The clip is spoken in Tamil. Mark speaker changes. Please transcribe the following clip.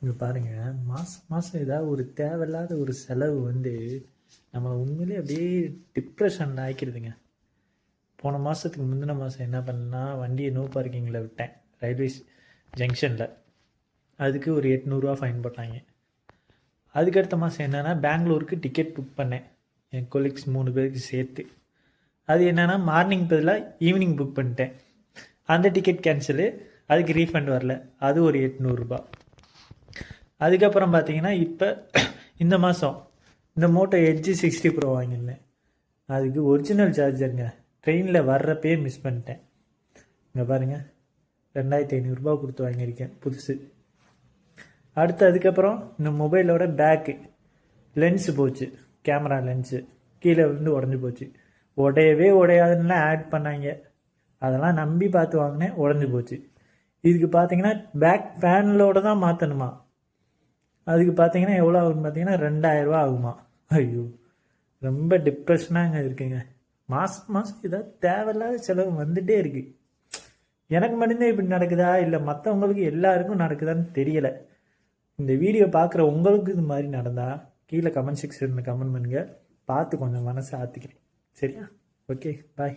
Speaker 1: இங்கே பாருங்கள், மாதம் மாதம் ஏதாவது ஒரு தேவையில்லாத ஒரு செலவு வந்து நம்மளை உண்மையிலே அப்படியே டிப்ரெஷனில் ஆக்கிடுதுங்க. போன மாதத்துக்கு முந்தின மாதம் என்ன பண்ணேன்னா, வண்டியை நோ பார்க்கிங்கில் விட்டேன் ரயில்வே ஜங்ஷனில். அதுக்கு ஒரு 800 ஃபைன் போட்டாங்க. அதுக்கடுத்த மாதம் என்னென்னா, பெங்களூருக்கு டிக்கெட் புக் பண்ணேன் என் கொலீக்ஸ் 3 பேருக்கு சேர்த்து. அது என்னென்னா, மார்னிங் பதிலாக ஈவினிங் புக் பண்ணிட்டேன். அந்த டிக்கெட் கேன்சலு, அதுக்கு ரீஃபண்ட் வரல, அது ஒரு 800 ரூபா. அதுக்கப்புறம் பார்த்தீங்கன்னா, இப்போ இந்த மாதம் இந்த மோட்டோ எட்ஜி 60 ப்ரோ வாங்கியிருந்தேன். அதுக்கு ஒரிஜினல் சார்ஜருங்க, ட்ரெயினில் வர்றப்பே மிஸ் பண்ணிட்டேன். இங்கே பாருங்கள், 2500 கொடுத்து வாங்கியிருக்கேன் புதுசு. அதுக்கப்புறம் இந்த மொபைலோட பேக்கு லென்ஸு போச்சு, கேமரா லென்ஸு கீழே விழுந்து உடஞ்சி போச்சு. உடையவே உடையாதுன்னா ஆட் பண்ணாங்க, அதெல்லாம் நம்பி பார்த்து வாங்கினேன், உடஞ்சி போச்சு. இதுக்கு பார்த்தீங்கன்னா பேக் பேனலோடு தான் மாற்றணுமா. அதுக்கு பார்த்தீங்கன்னா எவ்வளோ ஆகுன்னு பார்த்தீங்கன்னா 2000 ஆகுமா. ஐயோ, ரொம்ப டிப்ரெஷனாக இருக்குங்க. மாதம் மாதம் ஏதாவது தேவையில்லாத செலவு வந்துகிட்டே இருக்குது. எனக்கு மட்டும்தான் இப்படி நடக்குதா, இல்லை மற்றவங்களுக்கு எல்லாருக்கும் நடக்குதான்னு தெரியலை. இந்த வீடியோ பார்க்குற உங்களுக்கு இது மாதிரி நடந்தால் கீழே கமெண்ட் செக்ஷனில் கமெண்ட் பண்ணுங்கள். பார்த்து கொஞ்சம் மனசை ஆற்றிக்கிறேன். சரியா? ஓகே, பாய்.